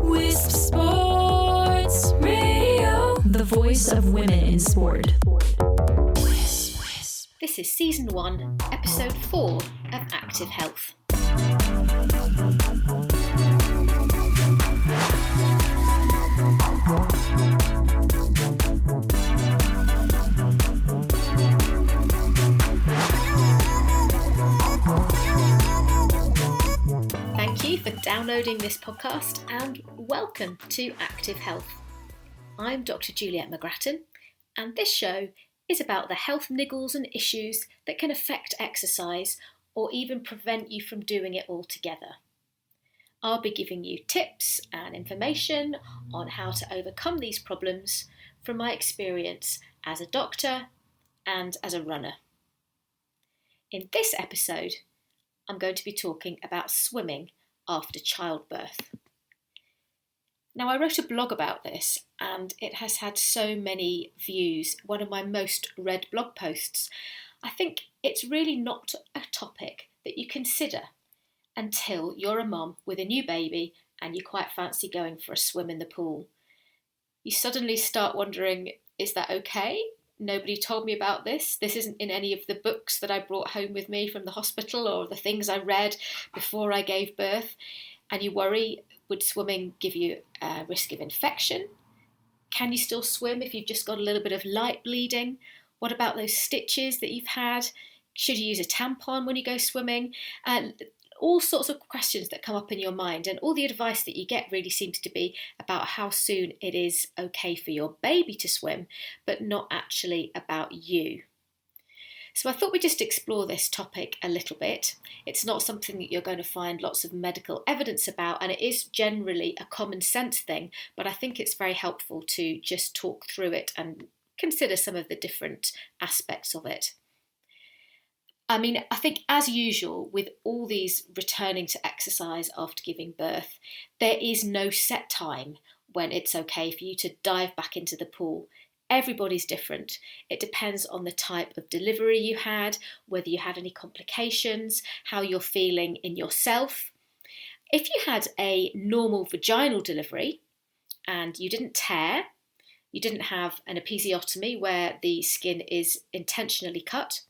Wisp Sports Radio, the voice of women in sport. This is Season 1, Episode 4 of Active Health. Thank you for downloading this podcast and welcome to Active Health. I'm Dr. Juliet McGrattan, and this show is about the health niggles and issues that can affect exercise or even prevent you from doing it altogether. I'll be giving you tips and information on how to overcome these problems from my experience as a doctor and as a runner. In this episode, I'm going to be talking about swimming after childbirth. Now, I wrote a blog about this and it has had so many views, one of my most read blog posts. I think it's really not a topic that you consider until you're a mum with a new baby and you quite fancy going for a swim in the pool. You suddenly start wondering, is that okay? Nobody told me about this. This isn't in any of the books that I brought home with me from the hospital or the things I read before I gave birth. And you worry, would swimming give you a risk of infection? Can you still swim if you've just got a little bit of light bleeding? What about those stitches that you've had? Should you use a tampon when you go swimming? All sorts of questions that come up in your mind, and all the advice that you get really seems to be about how soon it is okay for your baby to swim, but not actually about you. So I thought we'd just explore this topic a little bit. It's not something that you're going to find lots of medical evidence about, and it is generally a common sense thing, but I think it's very helpful to just talk through it and consider some of the different aspects of it. I think as usual with all these returning to exercise after giving birth, there is no set time when it's okay for you to dive back into the pool. Everybody's different. It depends on the type of delivery you had, whether you had any complications, how you're feeling in yourself. If you had a normal vaginal delivery and you didn't tear, you didn't have an episiotomy where the skin is intentionally cut,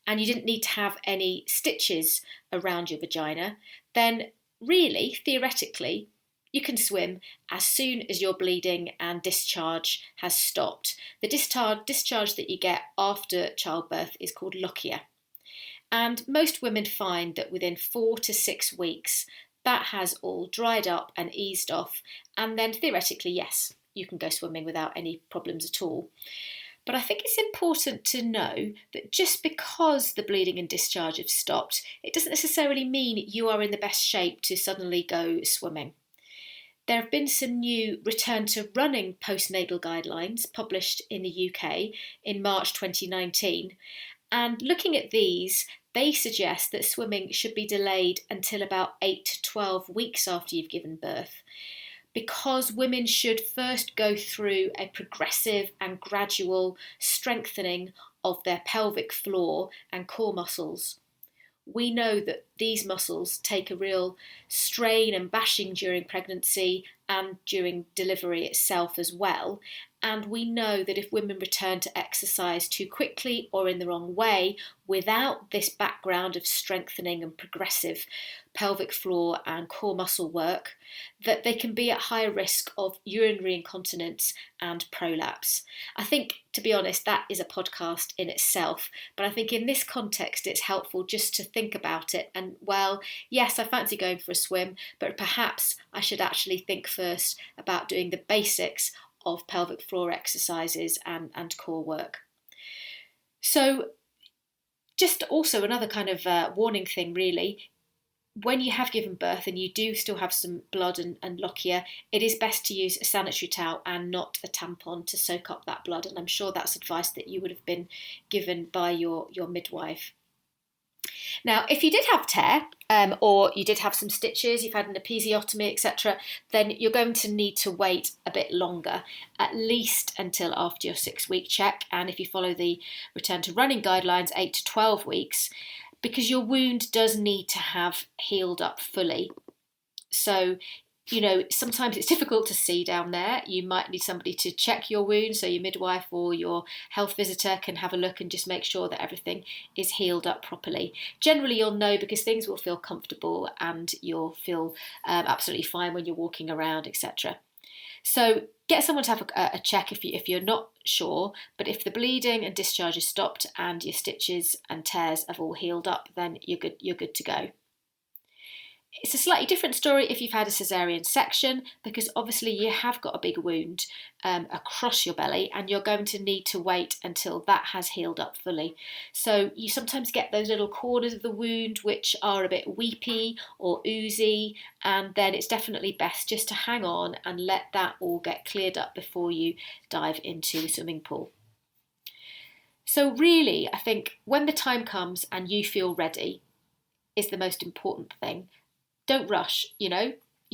and you didn't need to have any stitches around your vagina, then really, theoretically, you can swim as soon as your bleeding and discharge has stopped. The discharge that you get after childbirth is called lochia. And most women find that within 4 to 6 weeks, that has all dried up and eased off. And then theoretically, yes, you can go swimming without any problems at all. But I think it's important to know that just because the bleeding and discharge have stopped, it doesn't necessarily mean you are in the best shape to suddenly go swimming. There have been some new return to running postnatal guidelines published in the UK in March 2019. And looking at these, they suggest that swimming should be delayed until about 8 to 12 weeks after you've given birth, because women should first go through a progressive and gradual strengthening of their pelvic floor and core muscles. We know that these muscles take a real strain and bashing during pregnancy and during delivery itself as well. And we know that if women return to exercise too quickly or in the wrong way, without this background of strengthening and progressive pelvic floor and core muscle work, that they can be at higher risk of urinary incontinence and prolapse. I think, to be honest, that is a podcast in itself, but I think in this context it's helpful just to think about it and, well, yes, I fancy going for a swim, but perhaps I should actually think first about doing the basics of pelvic floor exercises and core work. So just also another kind of warning thing really, when you have given birth and you do still have some blood and lochia, it is best to use a sanitary towel and not a tampon to soak up that blood, and I'm sure that's advice that you would have been given by your midwife. Now, if you did have tear or you did have some stitches, you've had an episiotomy, etc., then you're going to need to wait a bit longer, at least until after your 6-week check. And if you follow the return to running guidelines, 8 to 12 weeks, because your wound does need to have healed up fully. So, sometimes it's difficult to see down there. You might need somebody to check your wound, so your midwife or your health visitor can have a look and just make sure that everything is healed up properly. Generally, you'll know because things will feel comfortable and you'll feel absolutely fine when you're walking around, etc. So get someone to have a check if you're not sure, but if the bleeding and discharge is stopped and your stitches and tears have all healed up, then you're good to go. It's a slightly different story if you've had a caesarean section, because obviously you have got a big wound across your belly and you're going to need to wait until that has healed up fully. So you sometimes get those little corners of the wound which are a bit weepy or oozy, and then it's definitely best just to hang on and let that all get cleared up before you dive into the swimming pool. So really, I think when the time comes and you feel ready is the most important thing. Don't rush, you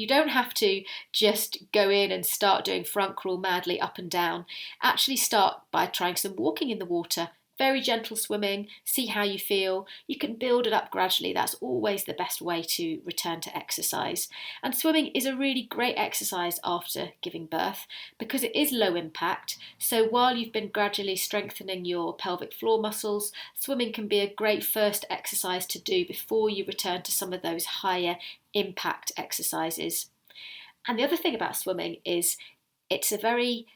don't have to just go in and start doing front crawl madly up and down. Actually start by trying some walking in the water, very gentle swimming, see how you feel. You can build it up gradually. That's always the best way to return to exercise. And swimming is a really great exercise after giving birth because it is low impact. So while you've been gradually strengthening your pelvic floor muscles, swimming can be a great first exercise to do before you return to some of those higher impact exercises. And the other thing about swimming is it's a very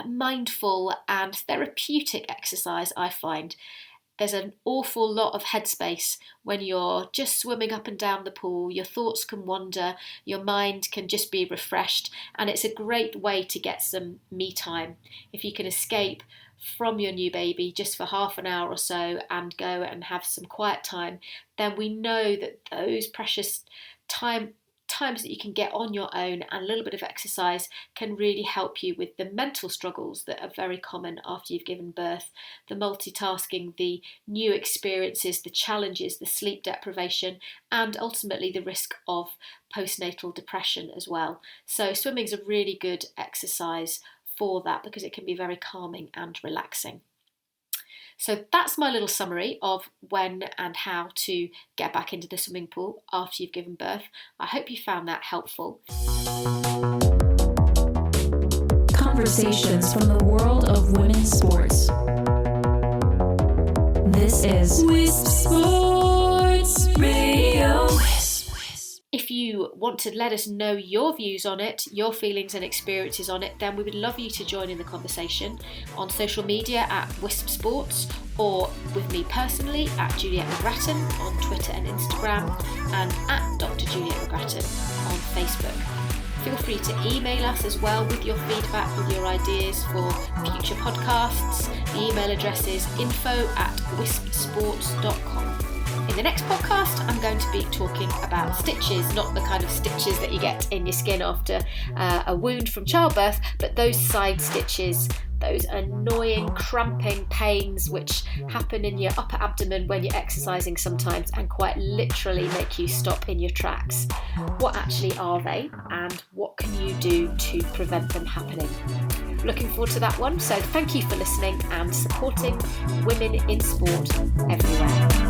mindful and therapeutic exercise, I find. There's an awful lot of headspace when you're just swimming up and down the pool. Your thoughts can wander, your mind can just be refreshed, and it's a great way to get some me time. If you can escape from your new baby just for half an hour or so and go and have some quiet time, then we know that those precious times that you can get on your own and a little bit of exercise can really help you with the mental struggles that are very common after you've given birth, the multitasking, the new experiences, the challenges, the sleep deprivation, and ultimately the risk of postnatal depression as well. So swimming is a really good exercise for that because it can be very calming and relaxing. So that's my little summary of when and how to get back into the swimming pool after you've given birth. I hope you found that helpful. Conversations from the world of women's sports. This is Wisp Sports Radio. If you want to let us know your views on it, your feelings and experiences on it, then we would love you to join in the conversation on social media at Wisp Sports, or with me personally at Juliet McGrattan on Twitter and Instagram, and at Dr. Juliet McGrattan on Facebook. Feel free to email us as well with your feedback, with your ideas for future podcasts. The email address is info@wispsports.com. In the next podcast, I'm going to be talking about stitches, not the kind of stitches that you get in your skin after a wound from childbirth, but those side stitches, those annoying cramping pains which happen in your upper abdomen when you're exercising sometimes and quite literally make you stop in your tracks. What actually are they, and what can you do to prevent them happening? Looking forward to that one. So thank you for listening and supporting women in sport everywhere.